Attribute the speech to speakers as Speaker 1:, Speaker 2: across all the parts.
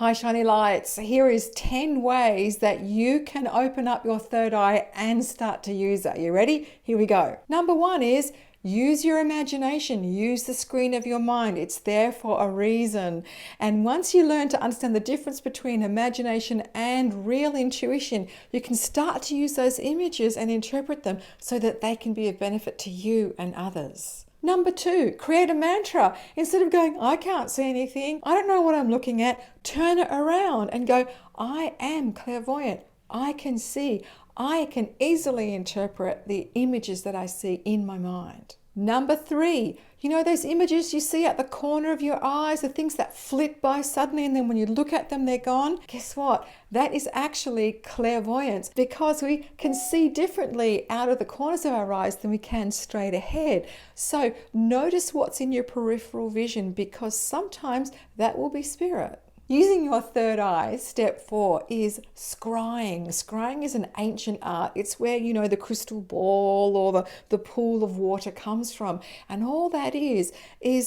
Speaker 1: Hi shiny lights, here is 10 ways that you can open up your third eye and start to use it. You ready? Here we go. Number 1 is use your imagination, use the screen of your mind. It's there for a reason. And once you learn to understand the difference between imagination and real intuition, you can start to use those images and interpret them so that they can be of benefit to you and others. Number 2, create a mantra. Instead of going, I can't see anything, I don't know what I'm looking at, turn it around and go, I am clairvoyant. I can see. I can easily interpret the images that I see in my mind. Number 3, you know those images you see at the corner of your eyes, the things that flit by suddenly and then when you look at them, they're gone? Guess what? That is actually clairvoyance, because we can see differently out of the corners of our eyes than we can straight ahead. So notice what's in your peripheral vision, because sometimes that will be spirit. Using your third eye, step 4, is scrying. Scrying is an ancient art. It's where, you know, the crystal ball or the pool of water comes from. And all that is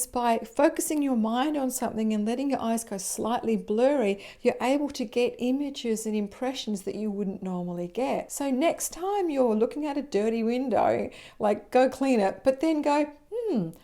Speaker 1: by focusing your mind on something and letting your eyes go slightly blurry, you're able to get images and impressions that you wouldn't normally get. So next time you're looking at a dirty window, like go clean it, but then go,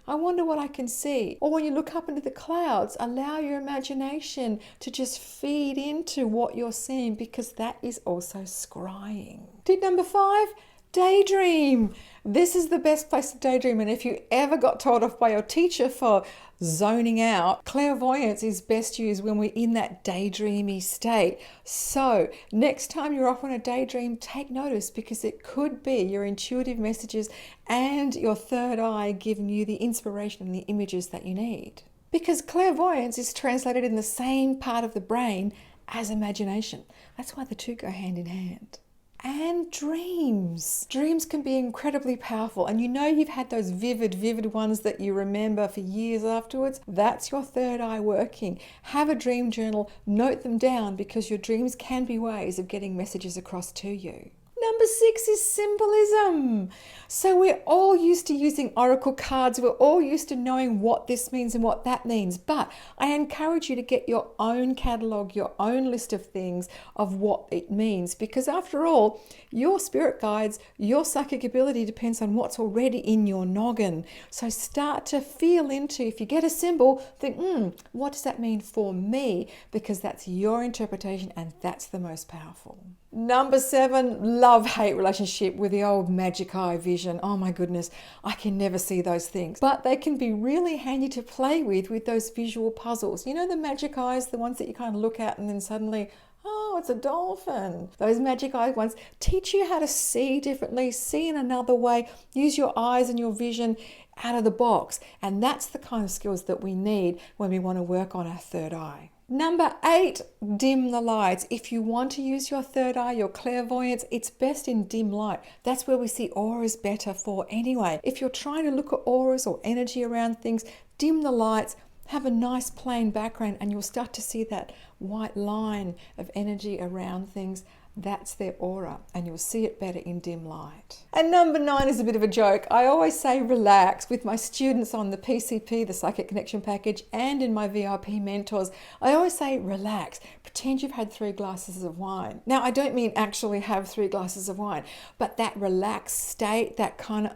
Speaker 1: I wonder what I can see. Or when you look up into the clouds, allow your imagination to just feed into what you're seeing, because that is also scrying. Tip number 5, daydream. This is the best place to daydream, and if you ever got told off by your teacher for zoning out, clairvoyance is best used when we're in that daydreamy state. So next time you're off on a daydream, take notice, because it could be your intuitive messages and your third eye giving you the inspiration and the images that you need. Because clairvoyance is translated in the same part of the brain as imagination. That's why the two go hand in hand. And dreams. Dreams can be incredibly powerful. And you know you've had those vivid ones that you remember for years afterwards. That's your third eye working. Have a dream journal, note them down, because your dreams can be ways of getting messages across to you. Number 6 is symbolism. So we're all used to using oracle cards. We're all used to knowing what this means and what that means. But I encourage you to get your own catalogue, your own list of things of what it means. Because after all, your spirit guides, your psychic ability depends on what's already in your noggin. So start to feel into, if you get a symbol, think, what does that mean for me? Because that's your interpretation and that's the most powerful. Number 7, love-hate relationship with the old magic eye vision. Oh my goodness, I can never see those things. But they can be really handy to play with those visual puzzles. You know the magic eyes, the ones that you kind of look at and then suddenly, oh, it's a dolphin. Those magic eye ones teach you how to see differently, see in another way, use your eyes and your vision out of the box. And that's the kind of skills that we need when we want to work on our third eye. Number 8, dim the lights. If you want to use your third eye, your clairvoyance, it's best in dim light. That's where we see auras better for anyway. If you're trying to look at auras or energy around things, dim the lights, have a nice plain background, and you'll start to see that white line of energy around things. That's their aura, and you'll see it better in dim light. And number 9 is a bit of a joke. I always say relax with my students on the PCP, the Psychic Connection Package, and in my VIP mentors. I always say relax. Pretend you've had 3 glasses of wine. Now, I don't mean actually have 3 glasses of wine, but that relaxed state, that kind of,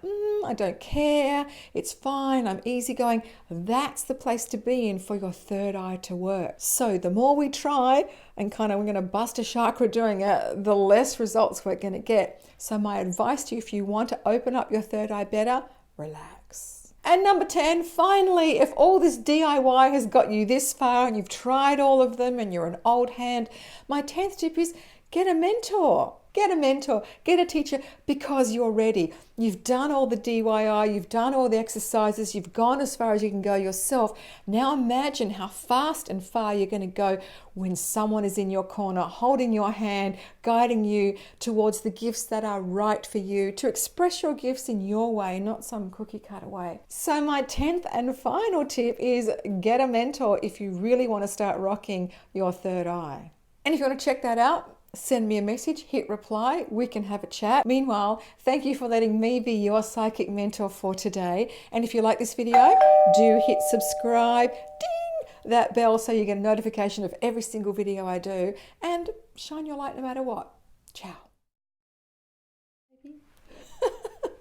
Speaker 1: I don't care, it's fine, I'm easygoing. That's the place to be in for your third eye to work. So the more we try, and we're going to bust a chakra doing it, the less results we're going to get. So my advice to you, if you want to open up your third eye better, relax. And number 10, finally, if all this DIY has got you this far and you've tried all of them and you're an old hand, my 10th tip is get a mentor. Get a mentor, get a teacher, because you're ready. You've done all the DIY, you've done all the exercises, you've gone as far as you can go yourself. Now imagine how fast and far you're going to go when someone is in your corner, holding your hand, guiding you towards the gifts that are right for you, to express your gifts in your way, not some cookie cutter way. So my 10th and final tip is get a mentor if you really want to start rocking your third eye. And if you want to check that out, send me a message, hit reply, we can have a chat. Meanwhile, thank you for letting me be your psychic mentor for today. And if you like this video, do hit subscribe, ding, that bell so you get a notification of every single video I do, and shine your light no matter what. Ciao.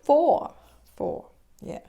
Speaker 1: 4. Yeah.